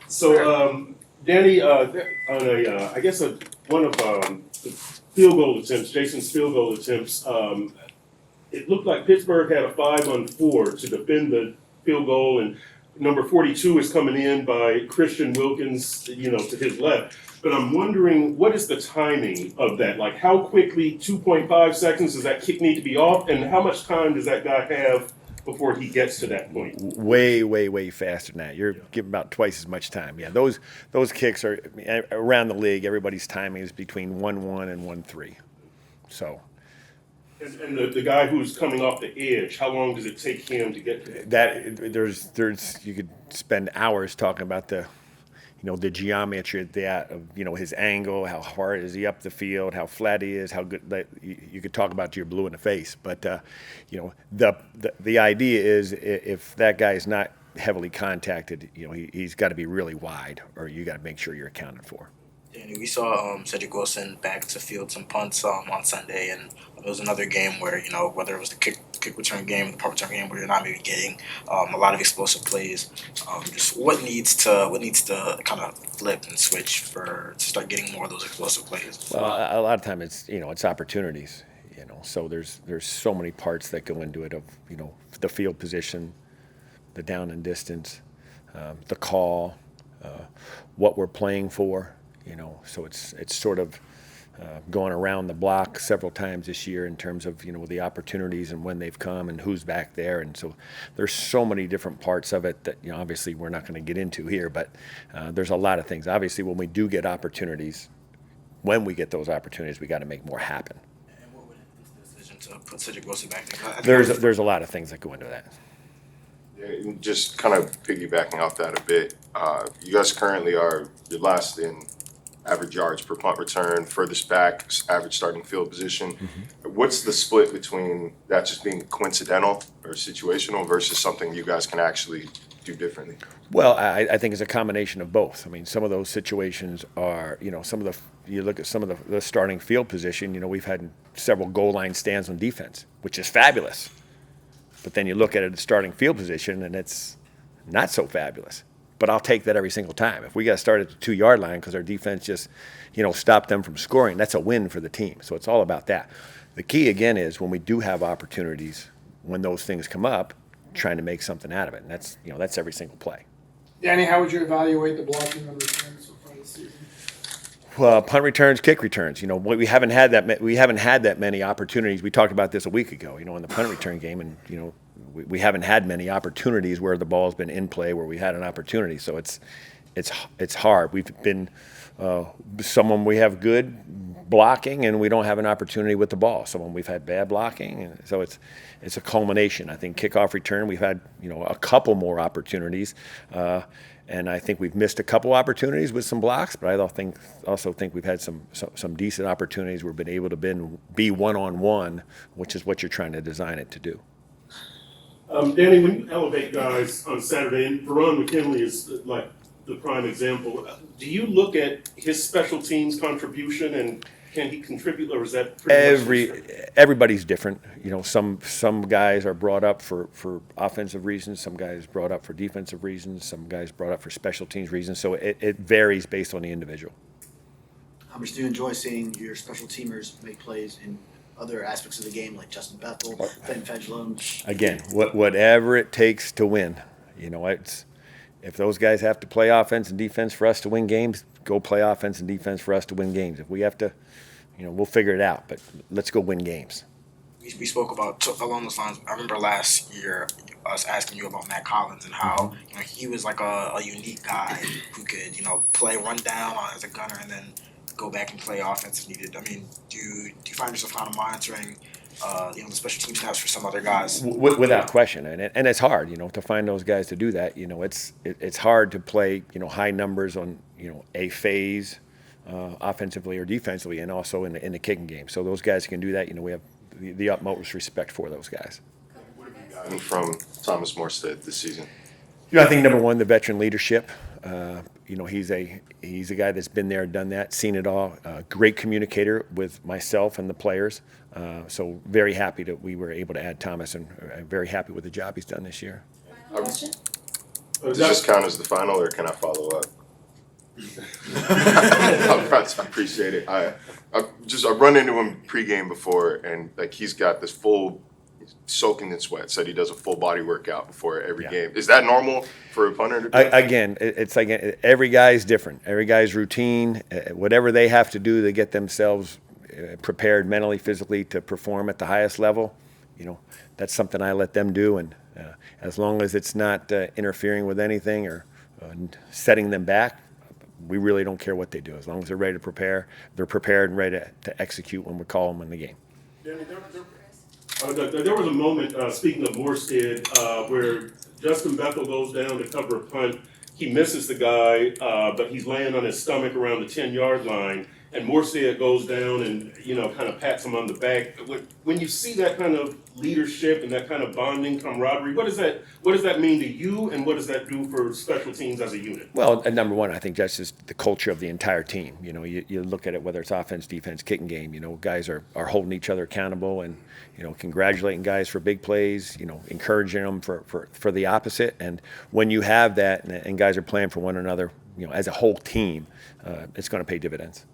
So, Danny, I guess one of the field goal attempts, Jason's field goal attempts, it looked like Pittsburgh had a 5-on-4 to defend the field goal, and number 42 is coming in by Christian Wilkins, to his left. But I'm wondering, what is the timing of that? Like, how quickly, 2.5 seconds, does that kick need to be off, and how much time does that guy have before he gets to that point? Way, way, way faster than that. You're giving about twice as much time. Yeah, those kicks are around the league. Everybody's timing is between 1-1 and 1-3. So. And the guy who's coming off the edge, how long does it take him to get to that? There's you could spend hours talking about the geometry of that, of his angle, how hard is he up the field, how flat he is, how good. You could talk about till you're blue in the face, but the idea is if that guy is not heavily contacted, he's got to be really wide, or you got to make sure you're accounted for. Danny, we saw Cedric Wilson back to field some punts on Sunday, and it was another game where whether it was the kick return game, the punt return game, where you're not maybe getting a lot of explosive plays. Just what needs to kind of flip and switch to start getting more of those explosive plays. Well, a lot of time it's opportunities. So there's so many parts that go into it of the field position, the down and distance, the call, what we're playing for. So it's sort of going around the block several times this year in terms of the opportunities and when they've come and who's back there, and so there's so many different parts of it that obviously we're not going to get into here, but there's a lot of things. Obviously, when we do get opportunities, when we get those opportunities, we got to make more happen. And what would the decision to put Cedric Wilson back there? There's a lot of things that go into that. Yeah, just kind of piggybacking off that a bit, you guys currently you're last in average yards per punt return, furthest back, average starting field position. Mm-hmm. What's the split between that just being coincidental or situational versus something you guys can actually do differently? Well, I think it's a combination of both. I mean, some of those situations are, you look at some of the starting field position, we've had several goal line stands on defense, which is fabulous. But then you look at it at the starting field position, and it's not so fabulous. But I'll take that every single time. If we got to start at the 2-yard line because our defense just, stopped them from scoring, that's a win for the team. So it's all about that. The key, again, is when we do have opportunities, when those things come up, trying to make something out of it. And that's every single play. Danny, how would you evaluate the blocking on returns so far this season? Well, punt returns, kick returns. We haven't had that many opportunities. We talked about this a week ago. In the punt return game, and we haven't had many opportunities where the ball's been in play where we had an opportunity. So it's hard. We've been someone we have good blocking and we don't have an opportunity with the ball. Someone we've had bad blocking, and so it's a culmination. I think kickoff return we've had a couple more opportunities. And I think we've missed a couple opportunities with some blocks, but I also think we've had some decent opportunities where we've been able to be one-on-one, which is what you're trying to design it to do. Danny, when you elevate guys on Saturday, and Veron McKinley is like the prime example, do you look at his special teams contribution and can he contribute, or is that everybody's different? Some guys are brought up for offensive reasons, some guys brought up for defensive reasons, some guys brought up for special teams reasons. So it varies based on the individual. How much do you enjoy seeing your special teamers make plays in other aspects of the game, like Justin Bethel, Ben Fedgelum? Again, whatever it takes to win. If those guys have to play offense and defense for us to win games, go play offense and defense for us to win games. If we have to, we'll figure it out, but let's go win games. We spoke about along those lines. I remember last year us asking you about Matt Collins and how he was like a unique guy who could play run down as a gunner and then go back and play offense if needed. I mean, do you find yourself kind of monitoring the special team snaps for some other guys? Without question, and it's hard, to find those guys to do that. It's hard to play, high numbers on, a phase, offensively or defensively, and also in the kicking game. So those guys can do that. We have the utmost respect for those guys. What have you gotten from Thomas Morstead this season? I think number one, the veteran leadership. He's a guy that's been there, done that, seen it all. Great communicator with myself and the players. So very happy that we were able to add Thomas, and very happy with the job he's done this year. Does this count as the final, or can I follow up? I appreciate it. I run into him pregame before, and like he's got this full soaking in sweat. Said he does a full body workout before every Yeah. game. Is that normal for a punter to do? Again, it's like every guy's different. Every guy's routine, whatever they have to do to get themselves prepared mentally, physically to perform at the highest level, that's something I let them do. And as long as it's not interfering with anything or setting them back, we really don't care what they do. As long as they're ready to prepare, they're prepared and ready to execute when we call them in the game. Danny, there was a moment, speaking of Morstead, where Justin Bethel goes down to cover a punt. He misses the guy, but he's laying on his stomach around the 10-yard line. And Morstead goes down and, kind of pats him on the back. When you see that kind of leadership and that kind of bonding, camaraderie, what does that mean to you, and what does that do for special teams as a unit? Well, number one, I think that's just the culture of the entire team. You look at it, whether it's offense, defense, kicking game, guys are holding each other accountable and, congratulating guys for big plays, encouraging them for the opposite. And when you have that and guys are playing for one another, as a whole team, it's going to pay dividends.